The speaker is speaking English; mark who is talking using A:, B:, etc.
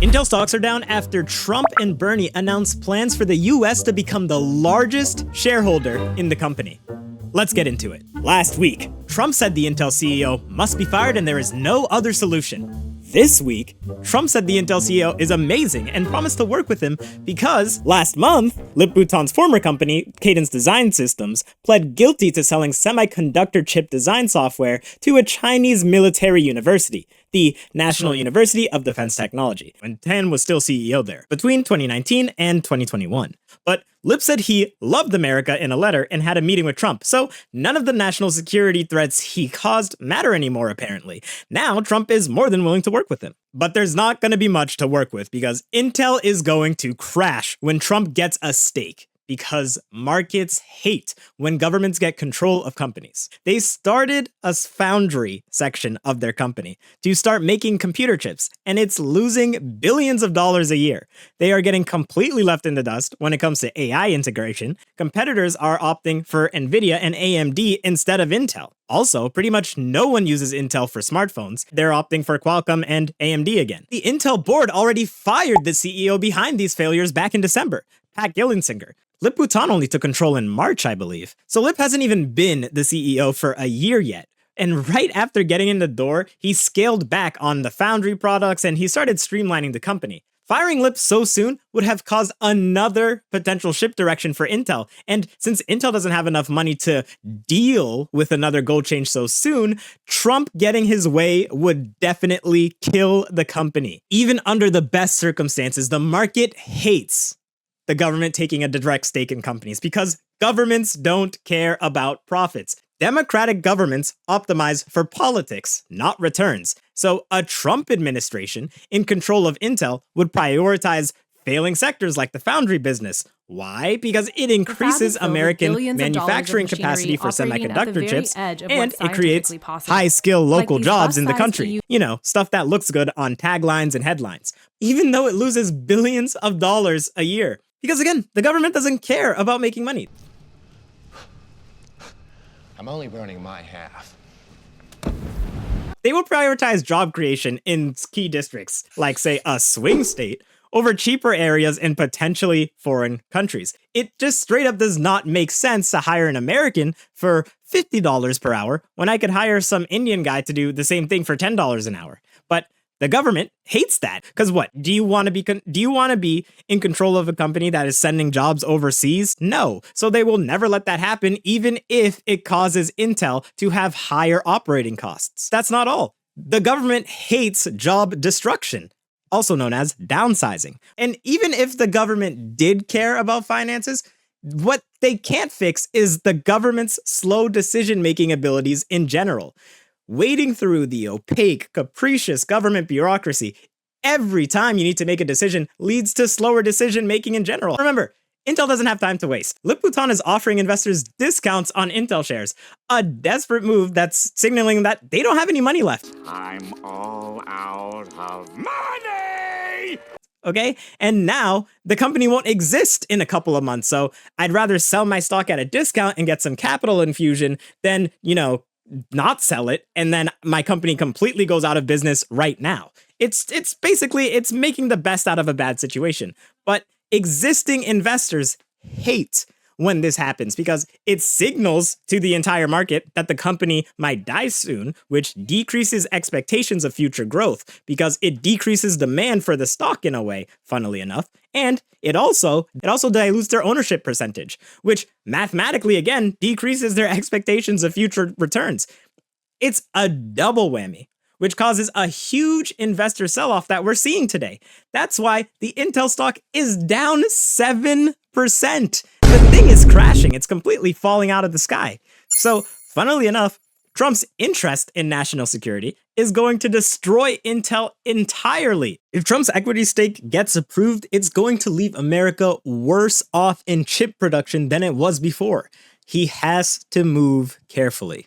A: Intel stocks are down after Trump and Bernie announced plans for the US to become the largest shareholder in the company. Let's get into it. Last week, Trump said the Intel CEO must be fired and there is no other solution. This week, Trump said the Intel CEO is amazing and promised to work with him because last month, Lip-Butan's former company, Cadence Design Systems, pled guilty to selling semiconductor chip design software to a Chinese military university, the National University of Defense Technology, when Tan was still CEO there, between 2019 and 2021. But Lip said he loved America in a letter and had a meeting with Trump, so none of the national security threats he caused matter anymore, apparently. Now, Trump is more than willing to work with him. But there's not going to be much to work with because Intel is going to crash when Trump gets a stake. Because markets hate when governments get control of companies. They started a foundry section of their company to start making computer chips, and it's losing billions of dollars a year. They are getting completely left in the dust when it comes to AI integration. Competitors are opting for NVIDIA and AMD instead of Intel. Also, pretty much no one uses Intel for smartphones. They're opting for Qualcomm and AMD again. The Intel board already fired the CEO behind these failures back in December, Pat Gelsinger. Lip-Butan only took control in March, I believe. So Lip hasn't even been the CEO for a year yet. And right after getting in the door, he scaled back on the foundry products and he started streamlining the company. Firing Lip so soon would have caused another potential shift direction for Intel. And since Intel doesn't have enough money to deal with another goal change so soon, Trump getting his way would definitely kill the company. Even under the best circumstances, the market hates the government taking a direct stake in companies because governments don't care about profits. Democratic governments optimize for politics, not returns. So a Trump administration in control of Intel would prioritize failing sectors like the foundry business. Why? Because it increases American manufacturing capacity for semiconductor chips, and it creates high-skill local jobs in the country. You know, stuff that looks good on taglines and headlines, even though it loses billions of dollars a year. Because again, the government doesn't care about making money.
B: I'm only burning my half.
A: They will prioritize job creation in key districts, like say a swing state, over cheaper areas in potentially foreign countries. It just straight up does not make sense to hire an American for $50 per hour when I could hire some Indian guy to do the same thing for $10 an hour. But the government hates that, because what? Do you want to be in control of a company that is sending jobs overseas? No. So they will never let that happen, even if it causes Intel to have higher operating costs. That's not all. The government hates job destruction, also known as downsizing. And even if the government did care about finances, what they can't fix is the government's slow decision-making abilities in general. Wading through the opaque, capricious government bureaucracy every time you need to make a decision leads to slower decision-making in general. Remember, Intel doesn't have time to waste. Lip-Butan is offering investors discounts on Intel shares, a desperate move that's signaling that they don't have any money left.
C: I'm all out of money!
A: Okay? And now the company won't exist in a couple of months, so I'd rather sell my stock at a discount and get some capital infusion than, not sell it, and then my company completely goes out of business right now. It's basically making the best out of a bad situation. But existing investors hate when this happens because it signals to the entire market that the company might die soon, which decreases expectations of future growth because it decreases demand for the stock in a way, funnily enough. And it also dilutes their ownership percentage, which mathematically, again, decreases their expectations of future returns. It's a double whammy, which causes a huge investor sell-off that we're seeing today. That's why the Intel stock is down 7%. The thing is crashing. It's completely falling out of the sky. So, funnily enough, Trump's interest in national security is going to destroy Intel entirely. If Trump's equity stake gets approved, it's going to leave America worse off in chip production than it was before. He has to move carefully.